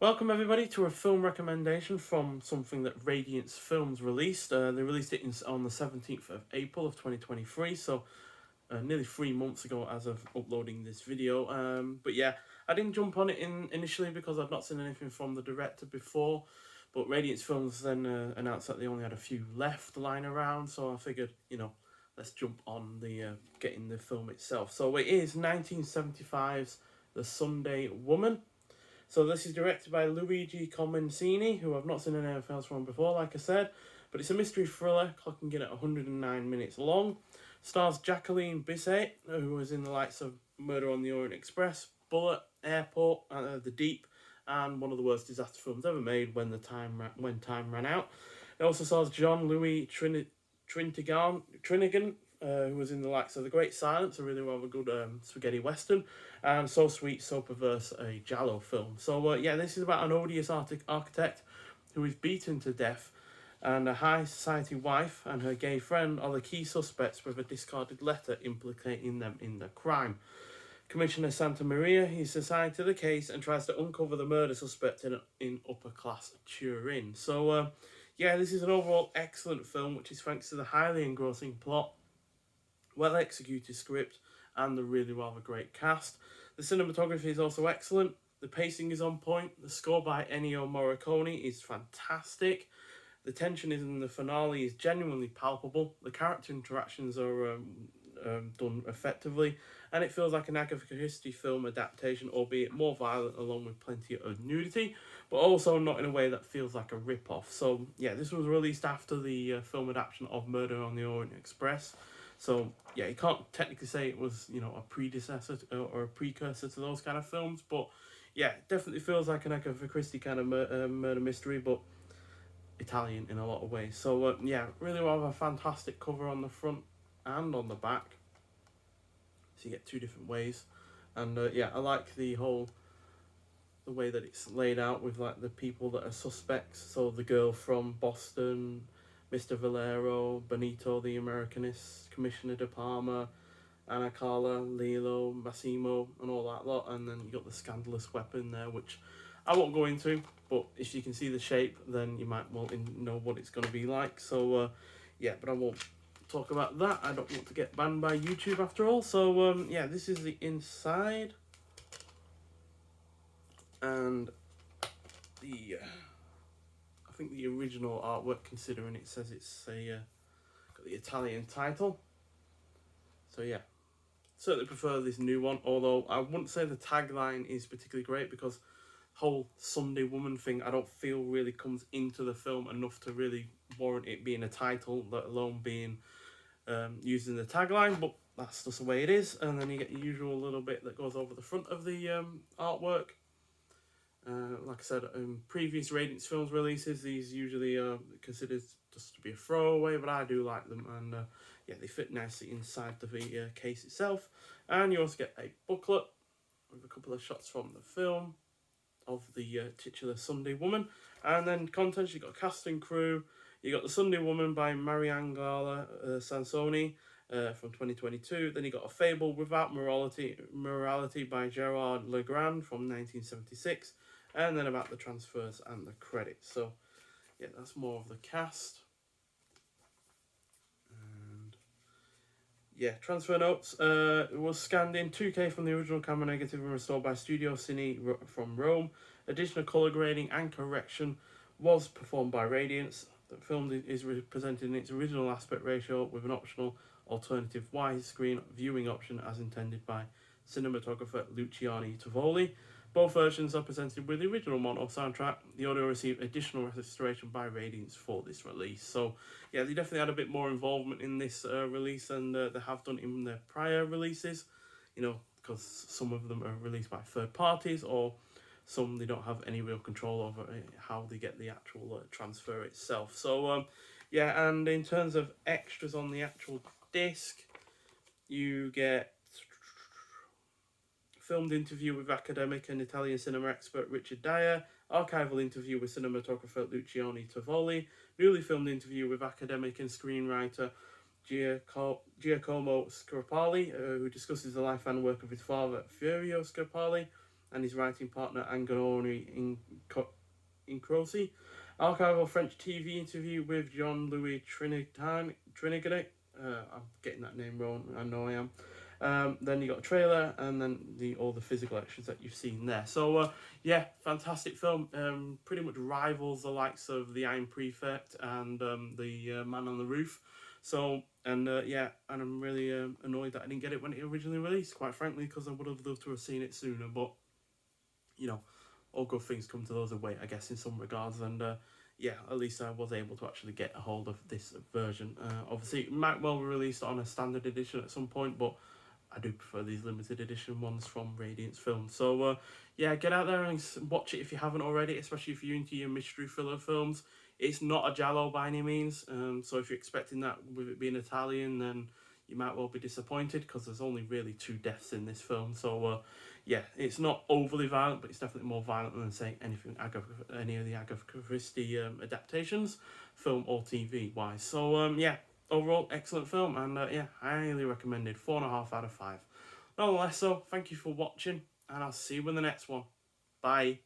Welcome everybody to a film recommendation from something that Radiance Films released. They released it on the 17th of April of 2023, so nearly 3 months ago as of uploading this video. But yeah, I didn't jump on it initially because I'd not seen anything from the director before, but Radiance Films then announced that they only had a few left lying around, so I figured, let's jump on the getting the film itself. So it is 1975's The Sunday Woman. So this is directed by Luigi Comencini, who I've not seen anything else from before, like I said. But it's a mystery thriller, clocking in at 109 minutes long. Stars Jacqueline Bisset, who was in the likes of Murder on the Orient Express, Bullet, Airport, The Deep, and one of the worst disaster films ever made, When Time Ran Out. It also stars John Louis Trinigan, who was in the likes of The Great Silence, a really rather good spaghetti western, and So Sweet, So Perverse, a Giallo film. So yeah, this is about an odious architect who is beaten to death, and a high society wife and her gay friend are the key suspects with a discarded letter implicating them in the crime. Commissioner Santa Maria is assigned to the case and tries to uncover the murder suspect in upper class Turin. So yeah, this is an overall excellent film, which is thanks to the highly engrossing plot, well executed script, and the really rather great cast. The cinematography is also excellent. The pacing is on point. The score by Ennio Morricone is fantastic. The tension in the finale is genuinely palpable. The character interactions are done effectively, and it feels like an Agatha Christie film adaptation, albeit more violent, along with plenty of nudity, but also not in a way that feels like a rip-off. So yeah, this was released after the film adaptation of Murder on the Orient Express. So yeah, you can't technically say it was, a predecessor or a precursor to those kind of films, but yeah, it definitely feels like an Agatha Christie kind of murder mystery, but Italian in a lot of ways. So yeah, really rather a fantastic cover on the front and on the back. So you get two different ways, and yeah, I like the way that it's laid out with like the people that are suspects. So the girl from Boston, Mr. Valero, Benito the Americanist, Commissioner De Palma, Anna Carla, Lilo, Massimo, and all that lot. And then you got the scandalous weapon there, which I won't go into, but if you can see the shape, then you might know what it's going to be like. So yeah, but I won't talk about that. I don't want to get banned by YouTube after all. So yeah, this is the inside. And the I think the original artwork, considering it says it's got the Italian title. So yeah, certainly prefer this new one, although I wouldn't say the tagline is particularly great, because whole Sunday Woman thing I don't feel really comes into the film enough to really warrant it being a title, let alone being using the tagline. But that's just the way it is. And then you get the usual little bit that goes over the front of the artwork. Like I said, in previous Radiance Films releases, these usually are considered just to be a throwaway, but I do like them, and yeah, they fit nicely inside the case itself. And you also get a booklet with a couple of shots from the film of the titular Sunday Woman, and then contents. You got a cast and crew. You got The Sunday Woman by Mariangela Sansoni from 2022. Then you got A Fable Without Morality by Gerard Legrand from 1976. And then about the transfers and the credits. So yeah, that's more of the cast. And yeah, transfer notes. It was scanned in 2K from the original camera negative and restored by Studio Cine from Rome. Additional colour grading and correction was performed by Radiance. The film is presented in its original aspect ratio with an optional alternative widescreen viewing option as intended by cinematographer Luciano Tovoli. Both versions are presented with the original mono soundtrack. The audio received additional restoration by Radiance for this release. So yeah, they definitely had a bit more involvement in this release than they have done in their prior releases, because some of them are released by third parties, or some they don't have any real control over how they get the actual transfer itself. So yeah, and in terms of extras on the actual disc, you get filmed interview with academic and Italian cinema expert Richard Dyer, archival interview with cinematographer Luciano Tovoli, newly filmed interview with academic and screenwriter Giacomo Scarpali, who discusses the life and work of his father Furio Scarpali and his writing partner Angonori engrossing. Archival French TV interview with Jean-Louis Trintignant. I'm getting that name wrong, I know I am. Then you got a trailer, and then all the physical extras that you've seen there. So yeah, fantastic film. Pretty much rivals the likes of The Iron Prefect and the Man on the Roof. So yeah, and I'm really annoyed that I didn't get it when it originally released. Quite frankly, because I would have loved to have seen it sooner. But you know, all good things come to those who wait, I guess, in some regards. And yeah, at least I was able to actually get a hold of this version. Obviously, it might well be released on a standard edition at some point, but I do prefer these limited edition ones from Radiance Films. So yeah, get out there and watch it if you haven't already, especially if you're into your mystery thriller films. It's not a giallo by any means, so if you're expecting that with it being Italian, then you might well be disappointed, because there's only really 2 deaths in this film. So yeah, it's not overly violent, but it's definitely more violent than, say, any of the Agatha Christie adaptations, film or TV wise. So yeah, overall excellent film, and yeah, highly recommended. 4.5 out of 5. Nonetheless, so thank you for watching, and I'll see you in the next one. Bye.